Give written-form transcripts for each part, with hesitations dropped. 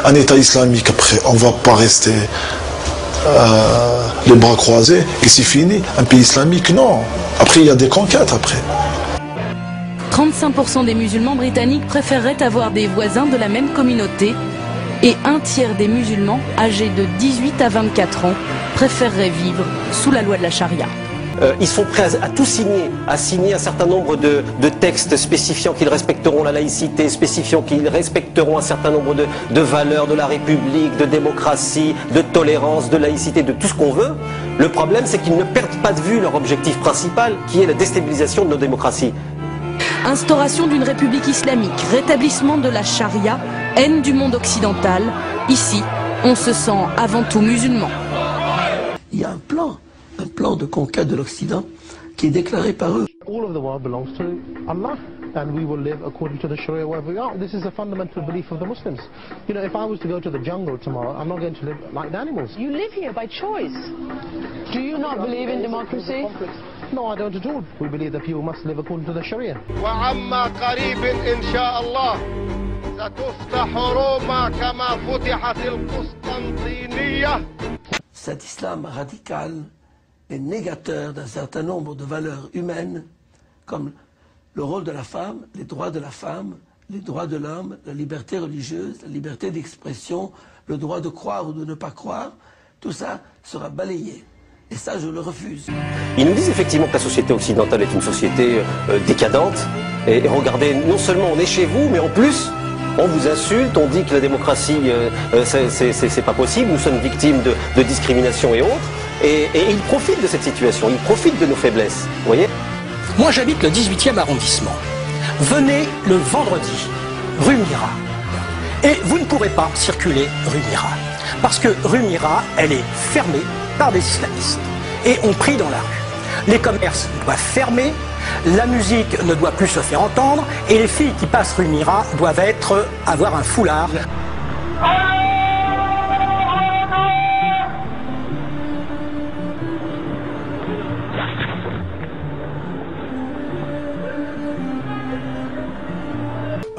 un État islamique après. On ne va pas rester les bras croisés et c'est fini. Un pays islamique, non. Après, il y a des conquêtes après. 35% des musulmans britanniques préféreraient avoir des voisins de la même communauté et un tiers des musulmans âgés de 18 à 24 ans préféreraient vivre sous la loi de la charia. Ils sont prêts à tout signer, à signer un certain nombre de textes spécifiant qu'ils respecteront la laïcité, spécifiant qu'ils respecteront un certain nombre de valeurs de la République, de démocratie, de tolérance, de laïcité, de tout ce qu'on veut. Le problème, c'est qu'ils ne perdent pas de vue leur objectif principal, qui est la déstabilisation de nos démocraties. Instauration d'une république islamique, rétablissement de la charia, haine du monde occidental. Ici, on se sent avant tout musulman. Il y a un plan de conquête de l'Occident qui est déclaré par eux. All of the world belongs to Allah, and we will live according to the Sharia wherever we are. This is a fundamental belief of the Muslims. You know, if I was to go to the jungle tomorrow, I'm not going to live like the animals. You live here by choice. Do you not believe in democracy? No, I don't at all. We believe that people must live according to the Sharia. وعما قريب إن شاء الله ستفتح روما كما فتحت القسطنطينية. Cet islam radical est négateur d'un certain nombre de valeurs humaines comme le rôle de la femme, les droits de la femme, les droits de l'homme, la liberté religieuse, la liberté d'expression, le droit de croire ou de ne pas croire. Tout ça sera balayé. Et ça, je le refuse. Ils nous disent effectivement que la société occidentale est une société décadente. Et regardez, non seulement on est chez vous, mais en plus, on vous insulte, on dit que la démocratie, c'est pas possible, nous sommes victimes de discrimination et autres. Et ils profitent de cette situation, ils profitent de nos faiblesses, vous voyez. Moi, j'habite le 18e arrondissement. Venez le vendredi, rue Mira. Et vous ne pourrez pas circuler rue Mira. Parce que rue Mira, elle est fermée par des islamistes. Et on prie dans la rue. Les commerces doivent fermer, la musique ne doit plus se faire entendre, et les filles qui passent rue Mira doivent avoir un foulard.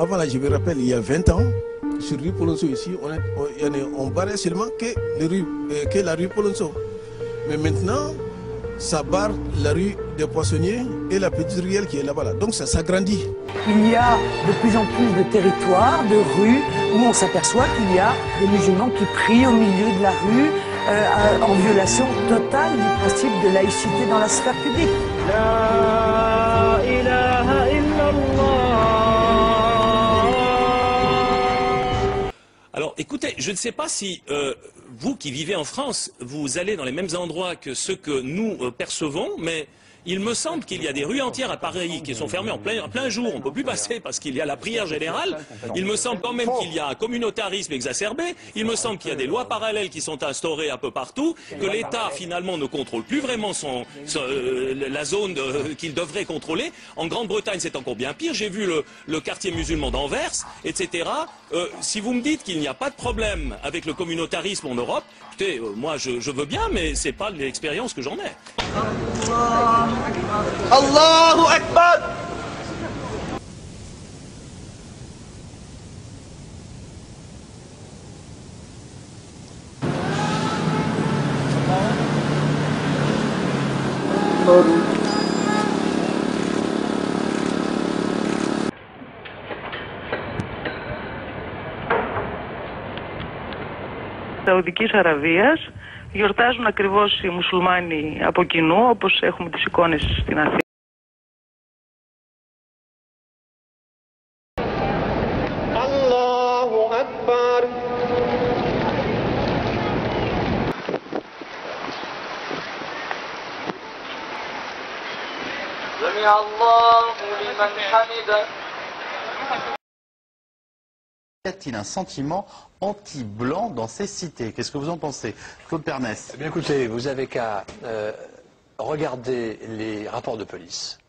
Avant là, je me rappelle, il y a 20 ans, sur rue Polonceau ici, on barrait seulement que la rue Polonceau. Mais maintenant, ça barre la rue des Poissonniers et la petite ruelle qui est là-bas. Là. Donc ça s'agrandit. Il y a de plus en plus de territoires, de rues, où on s'aperçoit qu'il y a des musulmans qui prient au milieu de la rue, en violation totale du principe de laïcité dans la sphère publique. La ilaha illallah. Alors, écoutez, je ne sais pas si vous qui vivez en France, vous allez dans les mêmes endroits que ceux que nous percevons, mais il me semble qu'il y a des rues entières à Paris qui sont fermées en plein jour. On ne peut plus passer parce qu'il y a la prière générale. Il me semble quand même qu'il y a un communautarisme exacerbé. Il me semble qu'il y a des lois parallèles qui sont instaurées un peu partout, que l'État finalement ne contrôle plus vraiment la zone qu'il devrait contrôler. En Grande-Bretagne, c'est encore bien pire. J'ai vu le quartier musulman d'Anvers, etc. Si vous me dites qu'il n'y a pas de problème avec le communautarisme en Europe, écoutez, moi je veux bien, mais ce n'est pas l'expérience que j'en ai. Allahu Akbar. Σαουδικής Αραβίας γιορτάζουν ακριβώς οι μουσουλμάνοι από κοινού, όπως έχουμε τις εικόνες στην Αθήνα. Allahu Akbar. Sami Allahu liman hamida. Y a-t-il un sentiment anti-blanc dans ces cités? Qu'est-ce que vous en pensez, Claude Pernès? Eh bien, écoutez, vous avez qu'à regarder les rapports de police.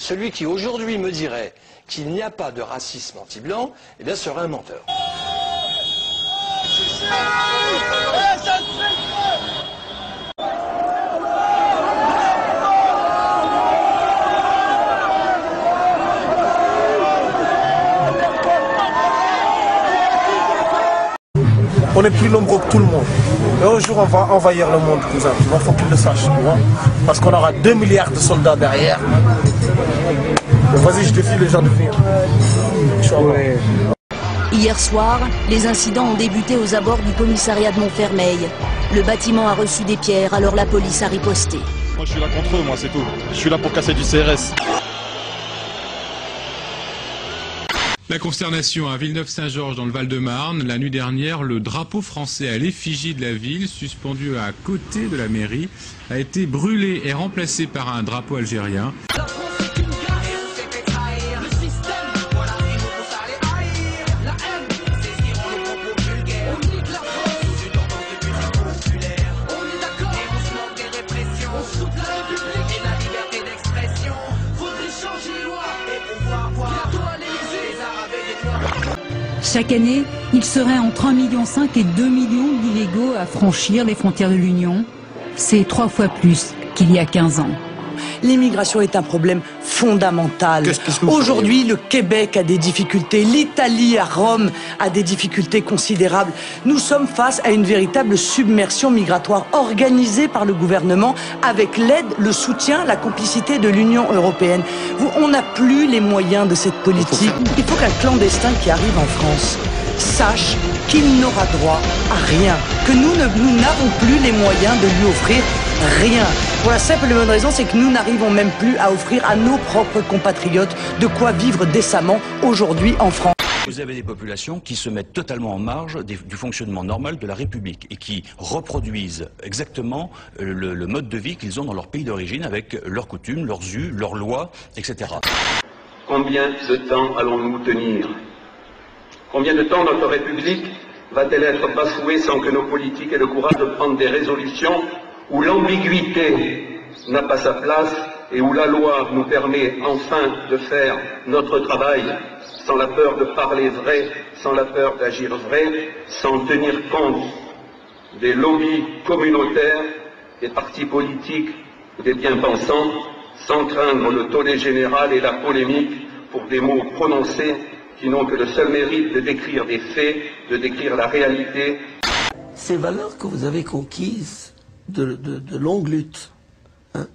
Celui qui aujourd'hui me dirait qu'il n'y a pas de racisme anti-blanc, eh bien, serait un menteur. on est plus nombreux que tout le monde. Et un jour, on va envahir le monde, cousin. Il faut qu'ils le sachent, tu vois. Parce qu'on aura 2 milliards de soldats derrière. Donc vas-y, je défie les gens de venir. Hier soir, les incidents ont débuté aux abords du commissariat de Montfermeil. Le bâtiment a reçu des pierres, alors la police a riposté. Moi je suis là contre eux, moi c'est tout. Je suis là pour casser du CRS. La consternation à Villeneuve-Saint-Georges dans le Val-de-Marne. La nuit dernière, le drapeau français à l'effigie de la ville, suspendu à côté de la mairie, a été brûlé et remplacé par un drapeau algérien. Chaque année, il serait entre 1,5 million et 2 millions d'illégaux à franchir les frontières de l'Union. C'est 3 fois plus qu'il y a 15 ans. L'immigration est un problème fondamental. Aujourd'hui, le Québec a des difficultés, l'Italie à Rome a des difficultés considérables. Nous sommes face à une véritable submersion migratoire organisée par le gouvernement avec l'aide, le soutien, la complicité de l'Union européenne. On n'a plus les moyens de cette politique. Il faut qu'un clandestin qui arrive en France sache qu'il n'aura droit à rien, que nous n'avons plus les moyens de lui offrir rien. Pour la simple et bonne raison, c'est que nous n'arrivons même plus à offrir à nos propres compatriotes de quoi vivre décemment aujourd'hui en France. Vous avez des populations qui se mettent totalement en marge du fonctionnement normal de la République et qui reproduisent exactement le mode de vie qu'ils ont dans leur pays d'origine avec leurs coutumes, leurs us, leurs lois, etc. Combien de temps allons-nous tenir? Combien de temps notre République va-t-elle être bafouée sans que nos politiques aient le courage de prendre des résolutions où l'ambiguïté n'a pas sa place et où la loi nous permet enfin de faire notre travail sans la peur de parler vrai, sans la peur d'agir vrai, sans tenir compte des lobbies communautaires, des partis politiques ou des bien-pensants, sans craindre le tollé général et la polémique pour des mots prononcés qui n'ont que le seul mérite de décrire des faits, de décrire la réalité. Ces valeurs que vous avez conquises de longue lutte, hein,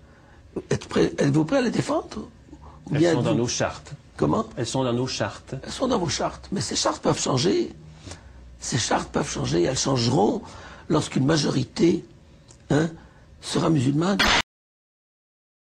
êtes-vous prêt à les défendre? Elles sont dans nos chartes. Comment? Elles sont dans nos chartes. Elles sont dans vos chartes. Mais ces chartes peuvent changer. Ces chartes peuvent changer. Elles changeront lorsqu'une majorité sera musulmane.